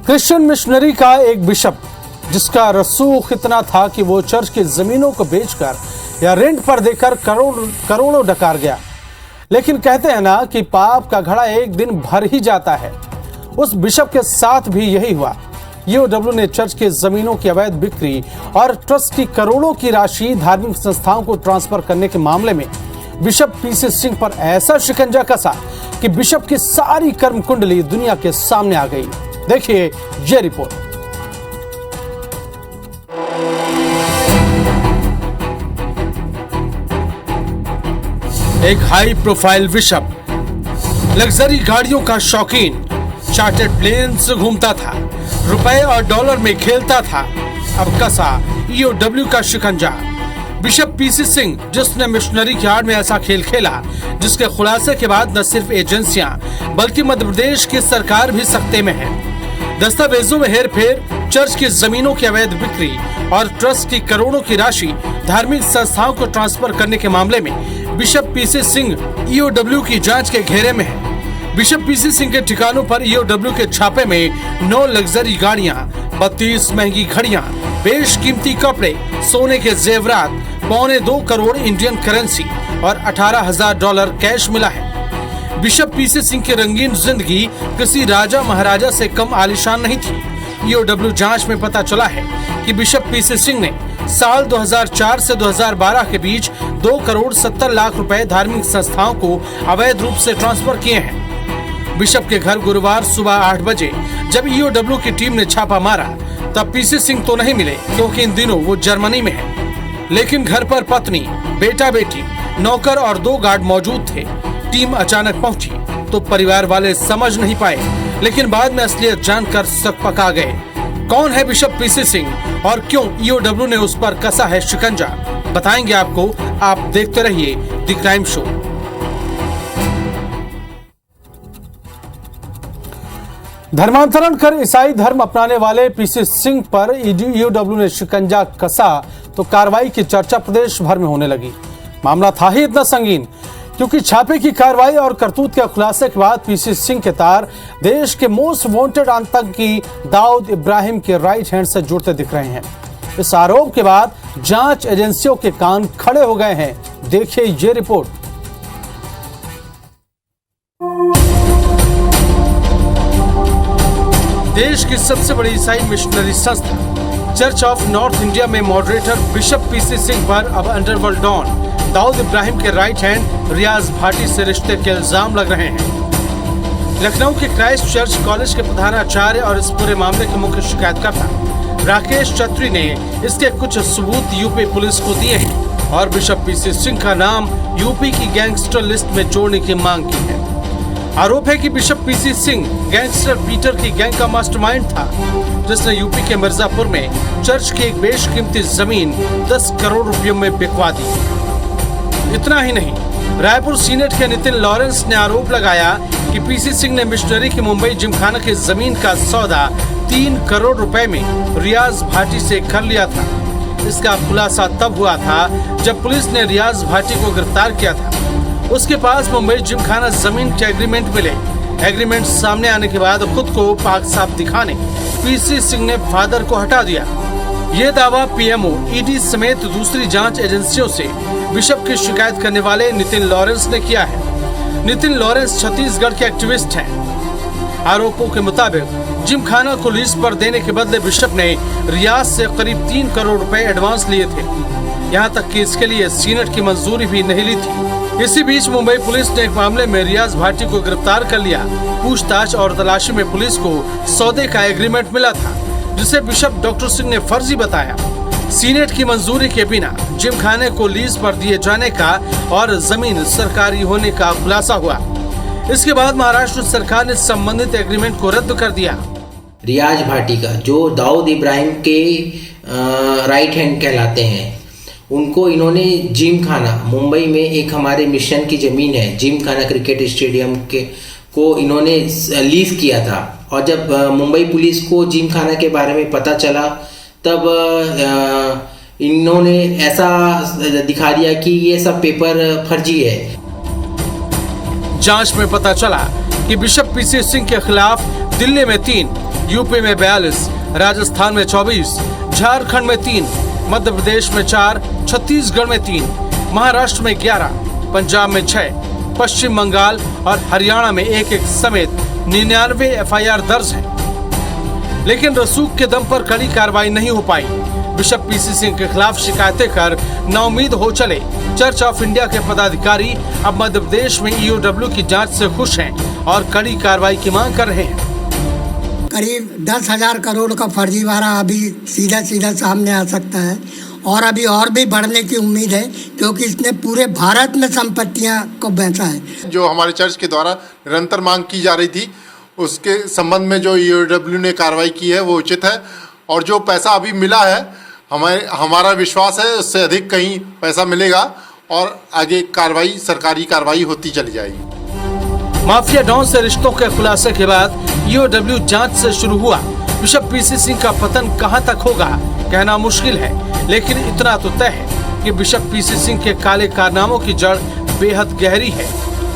Christian missionary का एक bishop जिसका रसूख इतना था कि वो चर्च की जमीनों को बेचकर या रेंट पर देकर करोड़ों डकार गया। लेकिन कहते हैं ना कि पाप का घड़ा एक दिन भर ही जाता है। उस बिशप के साथ भी यही हुआ। ईओडब्ल्यू ने चर्च के जमीनों की अवैध बिक्री और ट्रस्ट की करोड़ों की राशि धार्मिक संस्थाओं को ट्रांसफर करने के मामले में बिशप पीसी सिंह पर ऐसा शिकंजा कसा कि बिशप की सारी कर्म कुंडली दुनिया के सामने आ गई। देखिए ये रिपोर्ट। एक हाई प्रोफाइल बिशप, लग्जरी गाड़ियों का शौकीन, चार्टर्ड प्लेन से घूमता था, रुपए और डॉलर में खेलता था। अब कसा ईओडब्ल्यू का शिकंजा। बिशप पीसी सिंह, जिसने मिशनरी की आड़ में ऐसा खेल खेला जिसके खुलासे के बाद न सिर्फ एजेंसियां बल्कि मध्य प्रदेश की सरकार भी सख्ते में है। दस्तावेजों में हेरफेर, चर्च की जमीनों की अवैध बिक्री और ट्रस्ट की करोड़ों की राशि धार्मिक संस्थाओं को ट्रांसफर करने के मामले में बिशप पीसी सिंह ईओडब्ल्यू की जांच के घेरे में है। बिशप पीसी सिंह के ठिकानों पर ईओडब्ल्यू के छापे में 9 लग्जरी गाड़ियां, 32 महंगी घड़ियां, बेशकीमती कपड़े, सोने के जेवरात, 2.25 करोड़ इंडियन करेंसी और $18,000 कैश मिला है। बिशप पीसी सिंह की रंगीन जिंदगी किसी राजा महाराजा से कम आलीशान नहीं थी। ईओडब्ल्यू जांच में पता चला है कि बिशप पीसी सिंह ने साल 2004 से 2012 के बीच 2 करोड़ 70 लाख रुपए धार्मिक संस्थाओं को अवैध रूप से ट्रांसफर किए हैं। बिशप के घर गुरुवार सुबह 8 बजे जब ईओडब्ल्यू की टीम ने छापा मारा तब पीसी सिंह तो नहीं मिले, क्योंकि इन दिनों वो जर्मनी में है। लेकिन घर पर पत्नी, बेटा बेटी, नौकर और 2 गार्ड मौजूद थे। टीम अचानक पहुंची तो परिवार वाले समझ नहीं पाए, लेकिन बाद में असलियत जानकर सकपका गए। कौन है बिशप पीसी सिंह और क्यों ईओडब्ल्यू ने उस पर कसा है शिकंजा, बताएंगे आपको। आप देखते रहिए द क्राइम शो। धर्मांतरण कर ईसाई धर्म अपनाने वाले पीसी सिंह पर ईओडब्ल्यू ने शिकंजा कसा तो कार्रवाई की चर्चा प्रदेश भर में होने लगी। मामला था ही इतना संगीन क्योंकि छापे की कार्रवाई और करतूत के खुलासे के बाद पीसी सिंह के तार देश के मोस्ट वांटेड आतंकी दाऊद इब्राहिम के राइट हैंड से जुड़ते दिख रहे हैं। इस आरोप के बाद जांच एजेंसियों के कान खड़े हो गए हैं। देखिए ये रिपोर्ट। देश की सबसे बड़ी ईसाई मिशनरी संस्था चर्च ऑफ नॉर्थ इंडिया में मॉडरेटर बिशप पीसी सिंह पर अब अंडरवर्ल्ड डॉन दाऊद इब्राहिम के राइट हैंड रियाज भाटी से रिश्ते के इल्जाम लग रहे हैं। लखनऊ के क्राइस्ट चर्च कॉलेज के प्रधानाचार्य और इस पूरे मामले के मुख्य शिकायतकर्ता राकेश चौधरी ने इसके कुछ सबूत यूपी पुलिस को दिए हैं और बिशप पीसी सिंह का नाम यूपी की गैंगस्टर लिस्ट में जोड़ने की मांग की है। आरोप है कि bishop PC Singh gangster Peter की गैंग का मास्टरमाइंड था, जिसने यूपी के मिर्जापुर में चर्च की एक बेशकीमती जमीन 10 करोड़ रुपयों में बिकवा दी। इतना ही नहीं, रायपुर सीनेट के नितिन लॉरेंस ने आरोप लगाया कि पीसी सिंह ने मिशनरी की मुंबई जिमखाना की जमीन का सौदा 3 करोड़ रुपए में रियाज भाटी से कर लिया था। इसका खुलासा तब हुआ था जब पुलिस ने रियाज भाटी को गिरफ्तार किया था। उसके पास मुंबई जिमखाना जमीन के एग्रीमेंट मिले। एग्रीमेंट सामने आने के बाद खुद को पाक साफ दिखाने पीसी सिंह ने फादर को हटा दिया। ये दावा पीएमओ, ईडी समेत दूसरी जांच एजेंसियों से बिशप की शिकायत करने वाले नितिन लॉरेंस ने किया है। नितिन लॉरेंस छत्तीसगढ़ के एक्टिविस्ट हैं। आरोपों के मुताबिक जिमखाना को लीज पर देने के बदले बिशप ने रियाज से करीब 3 करोड़ रुपए एडवांस लिए थे। यहाँ तक कि इसके लिए सीनेट की मंजूरी भी नहीं ली थी। इसी बीच मुंबई पुलिस ने एक मामले में रियाज भाटी को गिरफ्तार कर लिया। पूछताछ और तलाशी में पुलिस को सौदे का एग्रीमेंट मिला था, जिसे बिशप डॉक्टर सिंह ने फर्जी बताया। सीनेट की मंजूरी के बिना जिमखाने को लीज पर दिए जाने का और जमीन सरकारी होने का खुलासा हुआ। इसके बाद महाराष्ट्र सरकार ने संबंधित एग्रीमेंट को रद्द कर दिया। रियाज भाटी का, जो दाऊद इब्राहिम के राइट हैंड कहलाते हैं, उनको इन्होंने जिमखाना, मुंबई में एक हमारे मिशन की ज़मीन है, जिमखाना क्रिकेट स्टेडियम के को इन्होंने लीज किया था। और जब मुंबई पुलिस को जिमखाना के बारे में पता चला तब इन्होंने ऐसा दिखा दिया कि ये सब पेपर फर्जी है। जांच में पता चला कि बिशप पीसी सिंह के खिलाफ दिल्ली में 3, यूपी में 42, राजस्थान में 24, झारखंड में 3, मध्य प्रदेश में 4, छत्तीसगढ़ में 3, महाराष्ट्र में 11, पंजाब में 6, पश्चिम बंगाल और हरियाणा में 1-1 समेत 99 एफआईआर दर्ज है। लेकिन रसूख के दम पर कड़ी कार्रवाई नहीं हो पाई। बिशप पीसी सिंह के खिलाफ शिकायतें कर नाउम्मीद हो चले चर्च ऑफ इंडिया के पदाधिकारी अब मध्य प्रदेश में ईओडब्ल्यू की जांच से खुश हैं और कड़ी कार्रवाई की मांग कर रहे हैं। करीब 10,000 करोड़ का फर्जीवाड़ा अभी सीधा सीधा सामने आ सकता है और अभी और भी बढ़ने की उम्मीद है, क्योंकि इसने पूरे भारत में संपत्तियां को बेचा है। जो हमारे चर्च के द्वारा निरंतर मांग की जा रही थी, उसके संबंध में जो ईओडब्ल्यू ने कार्रवाई की है वो उचित है, और जो पैसा अभी मिला है हमारा विश्वास है उससे अधिक कहीं पैसा मिलेगा और आगे कार्रवाई, सरकारी कार्रवाई होती चली जाएगी। माफिया डॉन से रिश्तों के खुलासे के बाद ईओडब्ल्यू जांच से शुरू हुआ। बिशप पीसी सिंह का पतन कहां तक होगा कहना मुश्किल है, लेकिन इतना तो तय है कि बिशप पीसी सिंह के काले कारनामों की जड़ बेहद गहरी है,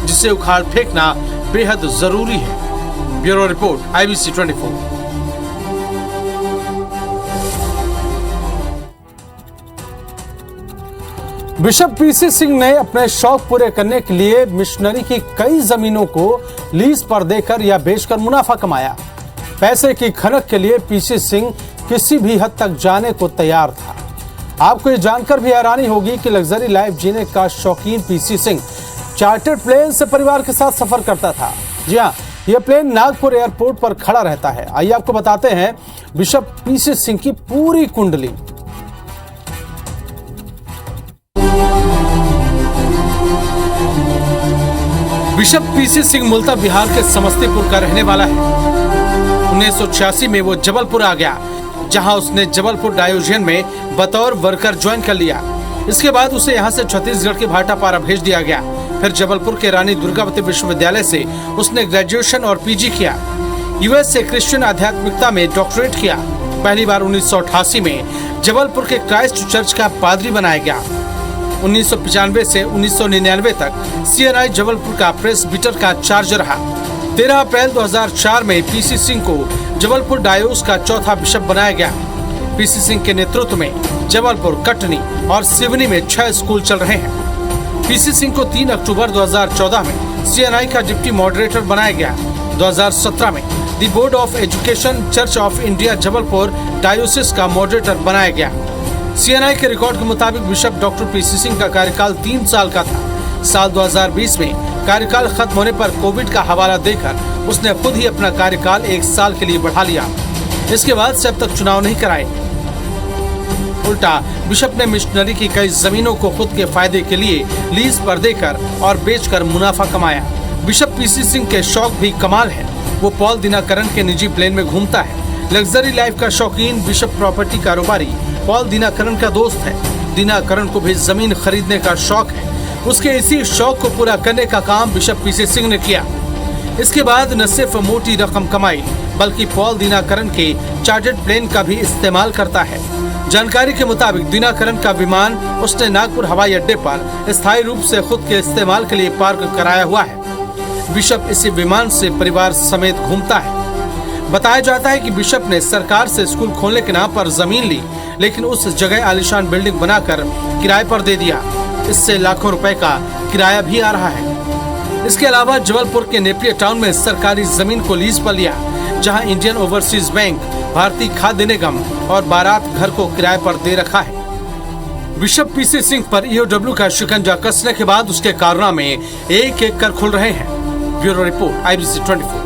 जिसे उखाड़ फेंकना बेहद जरूरी है। Bureau report, IBC 24। Bishop PC Singh ने अपने शौक पूरे करने के लिए मिशनरी की कई जमीनों को लीज पर देकर या बेचकर मुनाफा कमाया। पैसे की खनक के लिए पीसी सिंह किसी भी हद तक जाने को तैयार था। आपको ये जानकर भी हैरानी होगी कि लग्जरी लाइफ जीने का शौकीन पीसी सिंह चार्टर्ड प्लेन से परिवार के साथ सफर करता था। जी हाँ, यह प्लेन नागपुर एयरपोर्ट पर खड़ा रहता है। आइए आपको बताते हैं बिशप पीसी सिंह की पूरी कुंडली। बिशप पीसी सिंह मूलतः बिहार के समस्तीपुर का रहने वाला है। 1986 में वो जबलपुर आ गया, जहां उसने जबलपुर डायोजन में बतौर वर्कर ज्वाइन कर लिया। इसके बाद उसे यहां से छत्तीसगढ़ के भाटापारा भेज दिया गया। फिर जबलपुर के रानी दुर्गावती विश्वविद्यालय से उसने ग्रेजुएशन और PG किया। US से क्रिश्चियन आध्यात्मिकता में डॉक्टरेट किया। पहली बार 1988 में जबलपुर के क्राइस्ट चर्च का पादरी बनाया गया। 1995 से 1999 तक CNI जबलपुर का प्रेसबिटर का चार्ज रहा। 13 अप्रैल 2004 में पीसी सिंह को जबलपुर डायोस का चौथा बिशप बनाया गया। पीसी सिंह के नेतृत्व में जबलपुर, कटनी और सिवनी में 6 स्कूल चल रहे हैं। पीसी सिंह को 3 अक्टूबर 2014 में CNI का डिप्टी मॉडरेटर बनाया गया। 2017 में the board of education church of India Jabalpur डायोसिस का मॉडरेटर बनाया गया। CNI के रिकॉर्ड के मुताबिक बिशप डॉक्टर पीसी सिंह का कार्यकाल 3 साल का था। साल 2020 में कार्यकाल खत्म होने पर कोविड का हवाला देकर उसने खुद ही अपना कार्यकाल 1 साल के लिए बढ़ा लिया। इसके बाद से अब तक चुनाव नहीं कराए। उल्टा बिशप ने मिशनरी की कई जमीनों को खुद के फायदे के लिए लीज पर देकर और बेचकर मुनाफा कमाया। बिशप पीसी सिंह के शौक भी कमाल है। वो पॉल दिनाकरन के निजी प्लेन में घूमता है। लग्जरी लाइफ का शौकीन बिशप प्रॉपर्टी कारोबारी पॉल दिनाकरन का दोस्त है। दिनाकरन को भी जमीन खरीदने का शौक है। उसके इसी शौक को पूरा करने का काम बिशप पीसी सिंह ने किया। इसके बाद न सिर्फ मोटी रकम कमाई, बल्कि पॉल दिनाकरन के चार्टर्ड प्लेन का भी इस्तेमाल करता है। जानकारी के मुताबिक दिनाकरन का विमान उसने नागपुर हवाई अड्डे पर स्थायी रूप से खुद के इस्तेमाल के लिए पार्क कराया हुआ है। बिशप इसी विमान से परिवार समेत घूमता है। बताया जाता है कि बिशप ने सरकार से स्कूल खोलने के नाम पर जमीन ली, लेकिन उस जगह आलीशान बिल्डिंग बनाकर किराए पर दे दिया। इससे लाखों रुपए का किराया भी आ रहा है। इसके अलावा जबलपुर के नेपियर टाउन में सरकारी जमीन को लीज पर लिया, जहां इंडियन ओवरसीज बैंक, भारतीय खाद्य निगम और बारात घर को किराए पर दे रखा है। बिशप पीसी सिंह पर ईओडब्ल्यू का शिकंजा कसने के बाद उसके कारनामे एक एक कर खुल रहे हैं। Bureau report, IBC 24।